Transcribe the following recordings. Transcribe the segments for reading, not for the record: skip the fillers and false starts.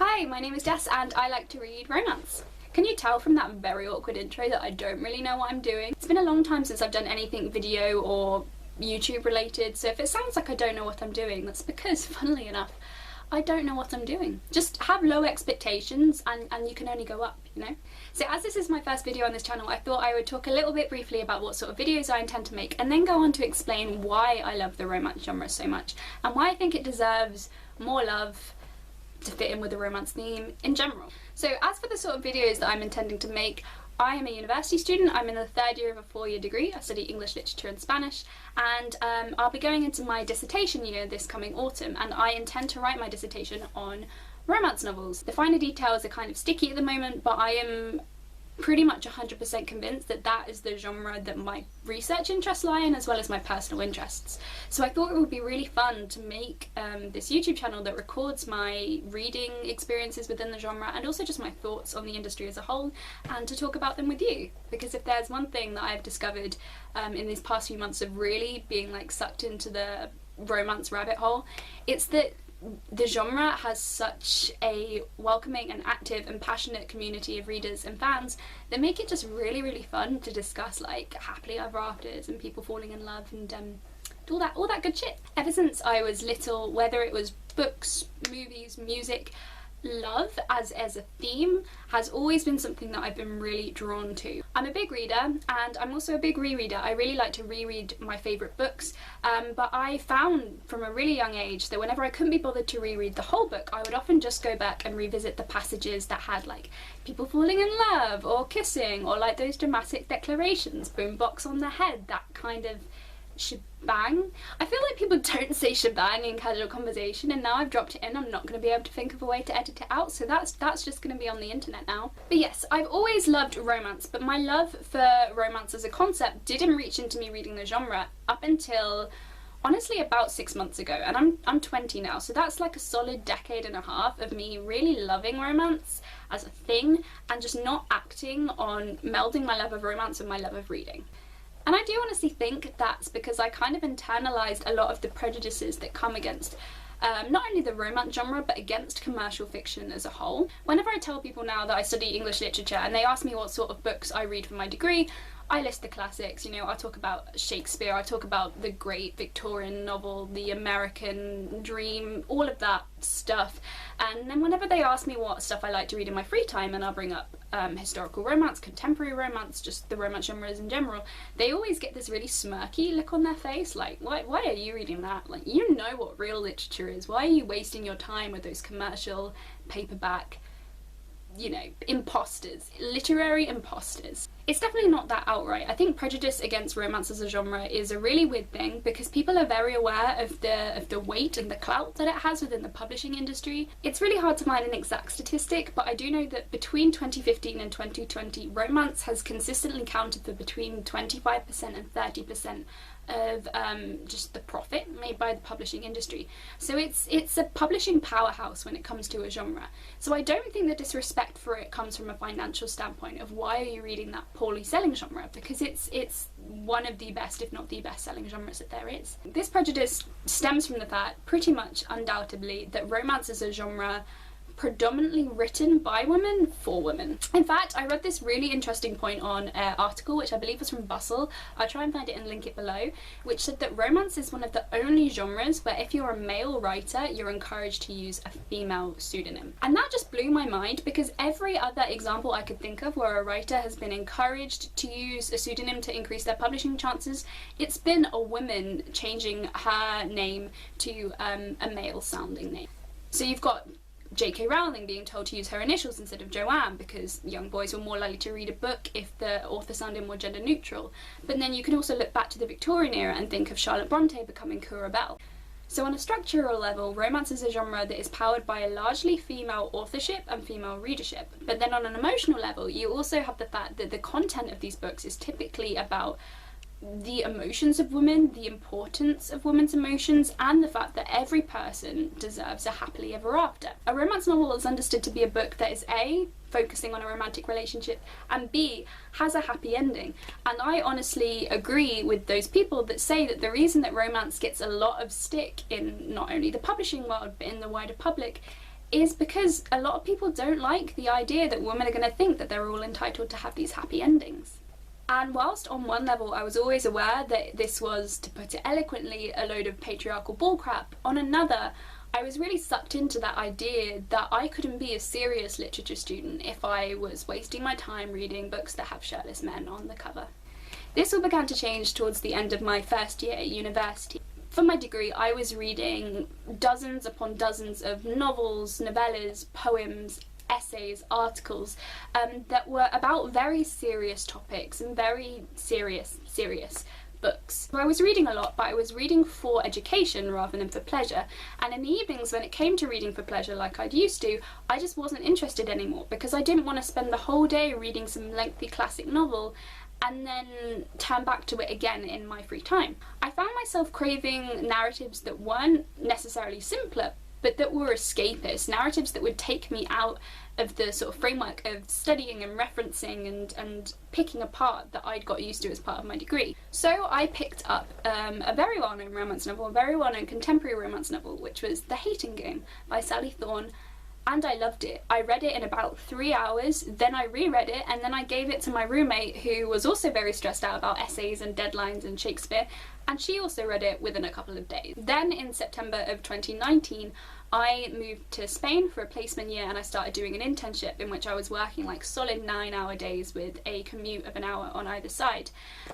Hi, my name is Jess and I like to read romance. Can you tell from that very awkward intro that I don't really know what I'm doing? It's been a long time since I've done anything video or YouTube related, so if it sounds like I don't know what I'm doing, that's because, funnily enough, I don't know what I'm doing. Just have low expectations and you can only go up, you know? So as this is my first video on this channel, I thought I would talk a little bit briefly about what sort of videos I intend to make and then go on to explain why I love the romance genre so much and why I think it deserves more love to fit in with the romance theme in general. So as for the sort of videos that I'm intending to make, I am a university student. I'm in the third year of a 4-year degree. I study English literature and Spanish, and I'll be going into my dissertation year this coming autumn, and I intend to write my dissertation on romance novels. The finer details are kind of sticky at the moment, but I am pretty much 100% convinced that that is the genre that my research interests lie in, as well as my personal interests. So I thought it would be really fun to make this YouTube channel that records my reading experiences within the genre and also just my thoughts on the industry as a whole, and to talk about them with you. Because if there's one thing that I've discovered in these past few months of really being like sucked into the romance rabbit hole, it's that the genre has such a welcoming and active and passionate community of readers and fans that make it just really fun to discuss, like happily ever afters and people falling in love and all that good shit. Ever since I was little, whether it was books, movies, music, love as a theme has always been something that I've been really drawn to. I'm a big reader and I'm also a big rereader. I really like to reread my favourite books, but I found from a really young age that whenever I couldn't be bothered to reread the whole book, I would often just go back and revisit the passages that had like people falling in love or kissing or like those dramatic declarations, boombox on the head, that kind of shebang. I feel like people don't say shebang in casual conversation, and now I've dropped it in, I'm not going to be able to think of a way to edit it out, so that's just going to be on the internet now. But yes, I've always loved romance, but my love for romance as a concept didn't reach into me reading the genre up until honestly about 6 months ago, and I'm 20 now, so that's like a solid decade and a half of me really loving romance as a thing and just not acting on melding my love of romance with my love of reading. And I do honestly think that's because I kind of internalised a lot of the prejudices that come against not only the romance genre, but against commercial fiction as a whole. Whenever I tell people now that I study English literature and they ask me what sort of books I read for my degree, I list the classics, you know, I talk about Shakespeare, I talk about the great Victorian novel, the American dream, all of that stuff. And then whenever they ask me what stuff I like to read in my free time, and I'll bring up historical romance, contemporary romance, just the romance genres in general, they always get this really smirky look on their face, like, why are you reading that? Like, you know what real literature is, why are you wasting your time with those commercial, paperback, you know, imposters, literary imposters. It's definitely not that outright. I think prejudice against romance as a genre is a really weird thing because people are very aware of the weight and the clout that it has within the publishing industry. It's really hard to find an exact statistic, but I do know that between 2015 and 2020, romance has consistently counted for between 25% and 30% of just the profit made by the publishing industry. So it's a publishing powerhouse when it comes to a genre. So I don't think the disrespect for it comes from a financial standpoint of why are you reading that poorly selling genre, because it's one of the best, if not the best selling genres that there is. This prejudice stems from the fact, pretty much undoubtedly, that romance is a genre predominantly written by women for women. In fact, I read this really interesting point on an article which I believe was from Bustle, I'll try and find it and link it below, which said that romance is one of the only genres where if you're a male writer, you're encouraged to use a female pseudonym. And that just blew my mind, because every other example I could think of where a writer has been encouraged to use a pseudonym to increase their publishing chances, it's been a woman changing her name to a male sounding name. So you've got J.K. Rowling being told to use her initials instead of Joanne because young boys were more likely to read a book if the author sounded more gender neutral. But then you can also look back to the Victorian era and think of Charlotte Bronte becoming Cora Bell. So on a structural level, romance is a genre that is powered by a largely female authorship and female readership. But then on an emotional level, you also have the fact that the content of these books is typically about the emotions of women, the importance of women's emotions, and the fact that every person deserves a happily ever after. A romance novel is understood to be a book that is A, focusing on a romantic relationship, and B, has a happy ending. And I honestly agree with those people that say that the reason that romance gets a lot of stick in not only the publishing world but in the wider public is because a lot of people don't like the idea that women are going to think that they're all entitled to have these happy endings. And whilst on one level I was always aware that this was, to put it eloquently, a load of patriarchal bullcrap, on another I was really sucked into that idea that I couldn't be a serious literature student if I was wasting my time reading books that have shirtless men on the cover. This all began to change towards the end of my first year at university. For my degree, I was reading dozens upon dozens of novels, novellas, poems, essays, articles that were about very serious topics and very serious books. So I was reading a lot, but I was reading for education rather than for pleasure, and in the evenings when it came to reading for pleasure like I'd used to, I just wasn't interested anymore because I didn't want to spend the whole day reading some lengthy classic novel and then turn back to it again in my free time. I found myself craving narratives that weren't necessarily simpler, but that were escapist, narratives that would take me out of the sort of framework of studying and referencing and picking apart that I'd got used to as part of my degree. So I picked up a very well-known romance novel, a very well-known contemporary romance novel, which was The Hating Game by Sally Thorne, and I loved it. I read it in about 3 hours, then I reread it, and then I gave it to my roommate, who was also very stressed out about essays and deadlines and Shakespeare, and she also read it within a couple of days. Then in September of 2019, I moved to Spain for a placement year and I started doing an internship in which I was working like solid 9-hour days with a commute of an hour on either side.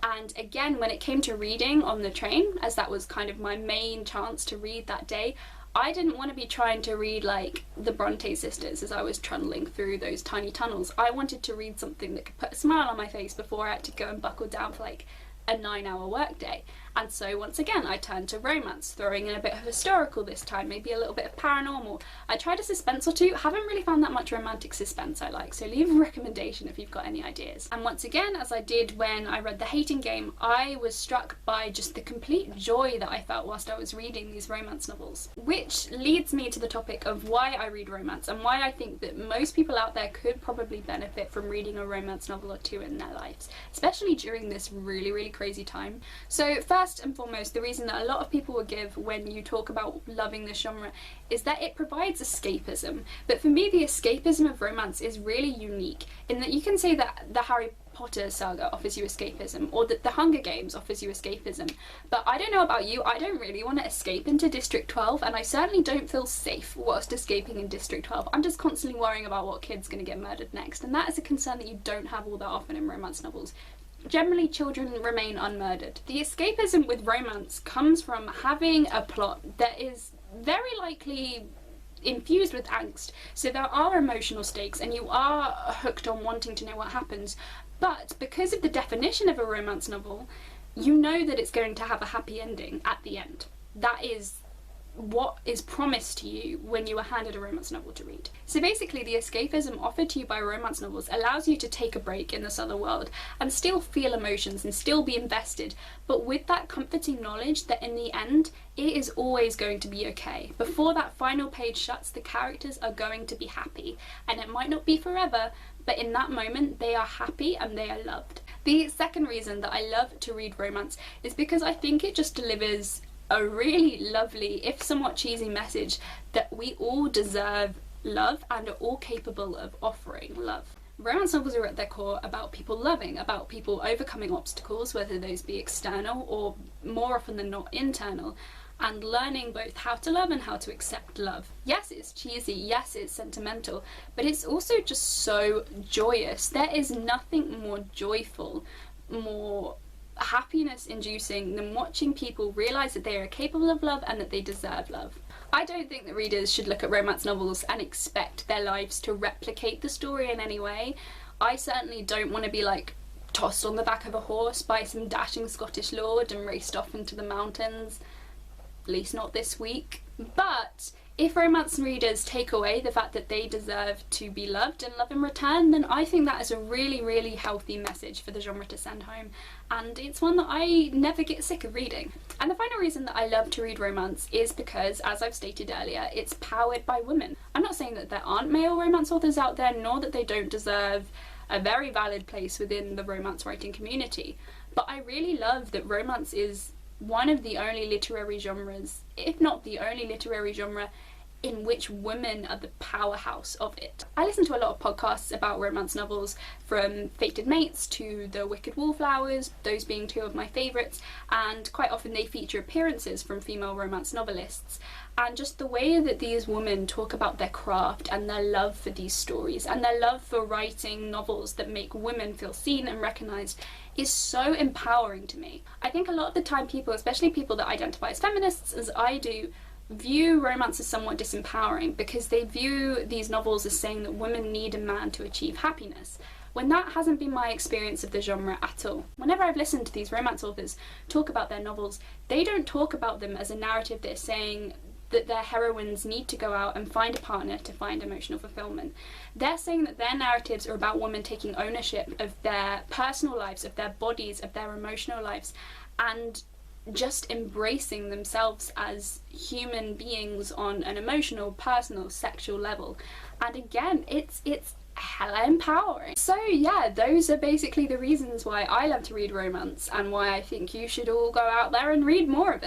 And again, when it came to reading on the train, as that was kind of my main chance to read that day, I didn't want to be trying to read like the Bronte sisters as I was trundling through those tiny tunnels. I wanted to read something that could put a smile on my face before I had to go and buckle down for like a 9-hour workday. And so once again I turned to romance, throwing in a bit of historical this time, maybe a little bit of paranormal. I tried a suspense or two, haven't really found that much romantic suspense I like, so leave a recommendation if you've got any ideas. And once again, as I did when I read The Hating Game, I was struck by just the complete joy that I felt whilst I was reading these romance novels. Which leads me to the topic of why I read romance and why I think that most people out there could probably benefit from reading a romance novel or two in their lives, especially during this really crazy time. So first and foremost, the reason that a lot of people will give when you talk about loving this genre is that it provides escapism. But for me, the escapism of romance is really unique in that you can say that the Harry Potter saga offers you escapism, or that the Hunger Games offers you escapism, but I don't know about you, I don't really want to escape into District 12, and I certainly don't feel safe whilst escaping in District 12. I'm just constantly worrying about what kid's going to get murdered next, and that is a concern that you don't have all that often in romance novels. Generally, children remain unmurdered. The escapism with romance comes from having a plot that is very likely infused with angst, so there are emotional stakes and you are hooked on wanting to know what happens, but because of the definition of a romance novel, you know that it's going to have a happy ending at the end. That is what is promised to you when you are handed a romance novel to read. So basically, the escapism offered to you by romance novels allows you to take a break in this other world and still feel emotions and still be invested, but with that comforting knowledge that in the end it is always going to be okay. Before that final page shuts, the characters are going to be happy, and it might not be forever, but in that moment they are happy and they are loved. The second reason that I love to read romance is because I think it just delivers a really lovely, if somewhat cheesy, message that we all deserve love and are all capable of offering love. Romance novels are at their core about people loving, about people overcoming obstacles, whether those be external or more often than not internal, and learning both how to love and how to accept love. Yes, it's cheesy, yes, it's sentimental, but it's also just so joyous. There is nothing more joyful, more happiness inducing than watching people realise that they are capable of love and that they deserve love. I don't think that readers should look at romance novels and expect their lives to replicate the story in any way. I certainly don't want to be like tossed on the back of a horse by some dashing Scottish lord and raced off into the mountains, at least not this week. But if romance readers take away the fact that they deserve to be loved and love in return, then I think that is a really healthy message for the genre to send home, and it's one that I never get sick of reading. And the final reason that I love to read romance is because, as I've stated earlier, it's powered by women. I'm not saying that there aren't male romance authors out there, nor that they don't deserve a very valid place within the romance writing community, but I really love that romance is one of the only literary genres, if not the only literary genre, in which women are the powerhouse of it. I listen to a lot of podcasts about romance novels, from Fated Mates to The Wicked Wallflowers, those being two of my favourites, and quite often they feature appearances from female romance novelists. And just the way that these women talk about their craft and their love for these stories and their love for writing novels that make women feel seen and recognised is so empowering to me. I think a lot of the time people, especially people that identify as feminists, as I do, view romance as somewhat disempowering because they view these novels as saying that women need a man to achieve happiness, when that hasn't been my experience of the genre at all. Whenever I've listened to these romance authors talk about their novels, they don't talk about them as a narrative that is saying that their heroines need to go out and find a partner to find emotional fulfillment. They're saying that their narratives are about women taking ownership of their personal lives, of their bodies, of their emotional lives, and just embracing themselves as human beings on an emotional, personal, sexual level. And again, it's hella empowering. So yeah, those are basically the reasons why I love to read romance and why I think you should all go out there and read more of it.